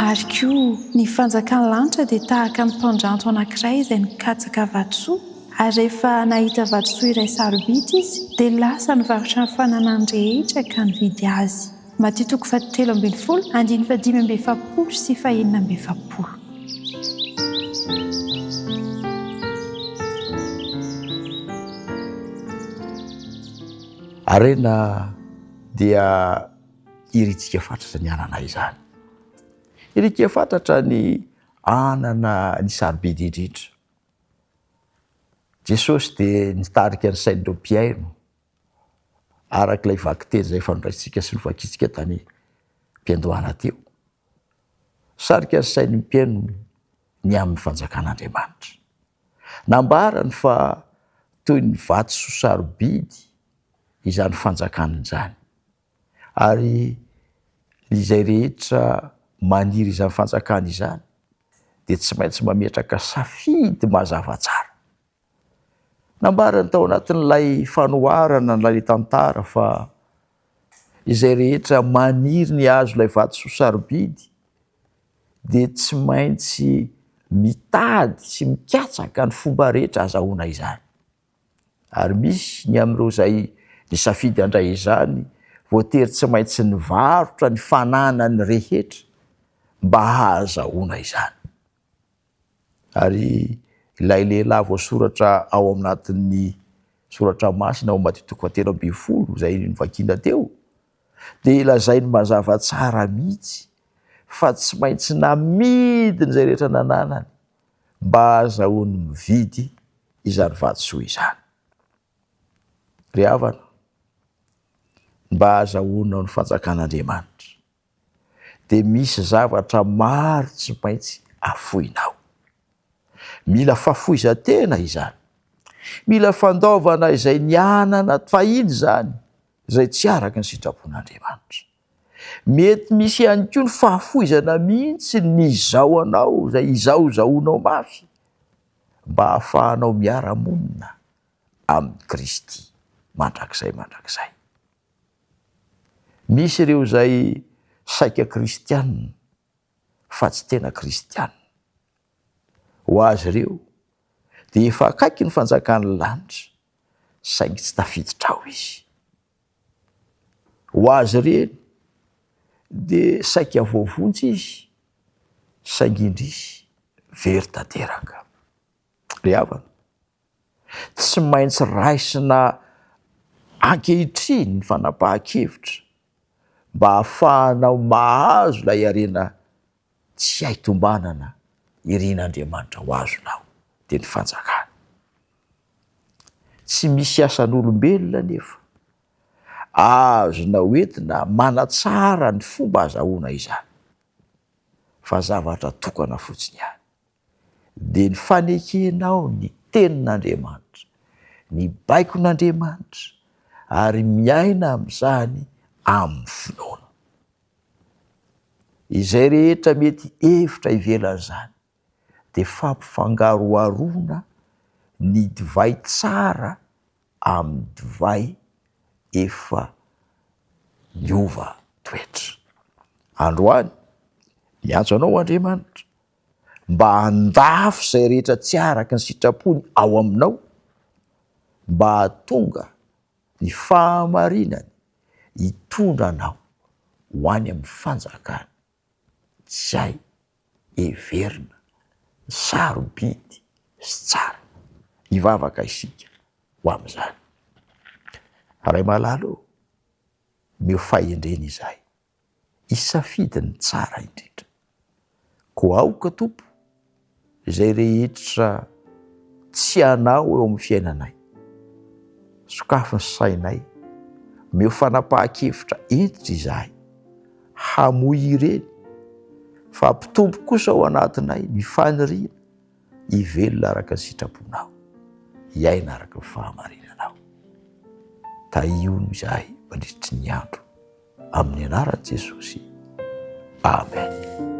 Ary koa ny fanjakan'ny lanitra dia tahaka ny mpandranto anankiray izay nikatsaka vatosoa, ary rehefa nahita vatosoa iray sarobidy izy dia lasa nivarotra ny fananany rehetra ka nividy azy. Mateo 7:15-5:7 sy 9:10. Arena dia iritsika fatratra ny anana izany. Iritsika fatratra ny anana ny sarobidy indrindra. Jesosy dia nitarika ny sain'ireo mpiaino arak'ilay vakiteny izay fanondraitsika sy novakitsika tany mpiandohana teo. Sarika ny sain'ny mpiaino ny amin'ny fanjakan'Andriamanitra. Nambarany fa toy ny vatosoa sarobidy izany fanjakana izany. Ary izay rehetra maniry izany fanjakana izany dia tsy maintsy mametraka safidy mazava tsara. Nambarany tao anatin'ilay fanoharana n'ilay tantara fa izay rehetra maniry ny hazo ilay vatosoa sarobidy dia tsy maintsy mitady sy mikatsaka ny fomba rehetra azahoana izany. Ary misy ny amin'ireo izay ny safidy handray izany voatery tsy maintsy nivarotra ny fananany rehetra mba hahazahoana izany. Ary ilay lehilahy voasoratra ao anatin'ny soratra masina ao Mateo 7:20 izay novakiana teo dia ilazainy mazava tsara mihitsy fa tsy maintsy namidiny izay rehetra nananany mba hahazahoany mividy izany vatosoa izany. Ry havana, mba hahazahoana ny fanjakan'Andriamanitra dia misy zavatra maro tsy maintsy afoinao. Mila fahafoizan-tena izany. Mila fandaovana izay nianana fahiny izany izay tsy araka ny sitrapon'Andriamanitra. Mety misy ihany koa ny fahafoizana mihitsy ny izahoanao izay izahozahoanao mafy mba hahafahanao miara-monina amin'ny Kristy mandrakizay. Misy ireo izay saika kristianina fa tsy tena kristianina. Ho azy ireo dia efa akaiky ny fanjakan'ny lanitra saingy tsy tafiditra ao izy. Ho azy ireny dia saika voavonjy izy saingy indrisy very tanteraka. Ry havana, tsy maintsy raisina ankehitriny ny fanapahan-kevitra mba hahafahanao mahazo ilay harena tsy haitombanana irian'Andriamanitra ho azonao dia ny fanjakana. Tsy misy asan'olombelona nefa azona hoentina manatsara ny fomba azahoana izany fa zavatra tokana fotsiny ihany. Dia ny fanekenao ny tenin'Andriamanitra, ny baikon'Andriamanitra ary miaina amin'izany amin'ny finoana. Izay rehetra mety hevitra ivelan'izany dia fampifangaroarona ny divay tsara amin'ny divay efa niova toetra. Androany miantso anao Andriamanitra mba handafy izay rehetra tsy araka ny sitrapony ao aminao mba hahatonga ny fahamarinany hitondra anao ho any amin'ny fanjakana tsy hay heverina, sarobidy sy tsara. Hivavaka isika ho amin'izany. Ray malalo, meo fahendrena izahay hisafidy ny tsara indrindra. Koa aoka Tompo izay rehetra tsy anao eo amin'ny fiainanay. Sokafo ny sainay, meo fanapahan-kevitra entitra izahay hamoy ireny fa ampitombo kosa ao anatinay ny faniriana hivelona araka ny sitraponao, hiaina araka ny fahamarinanao. Tahiony izahay mandritry ny andro amin'ny anaran'i Jesosy. Amen.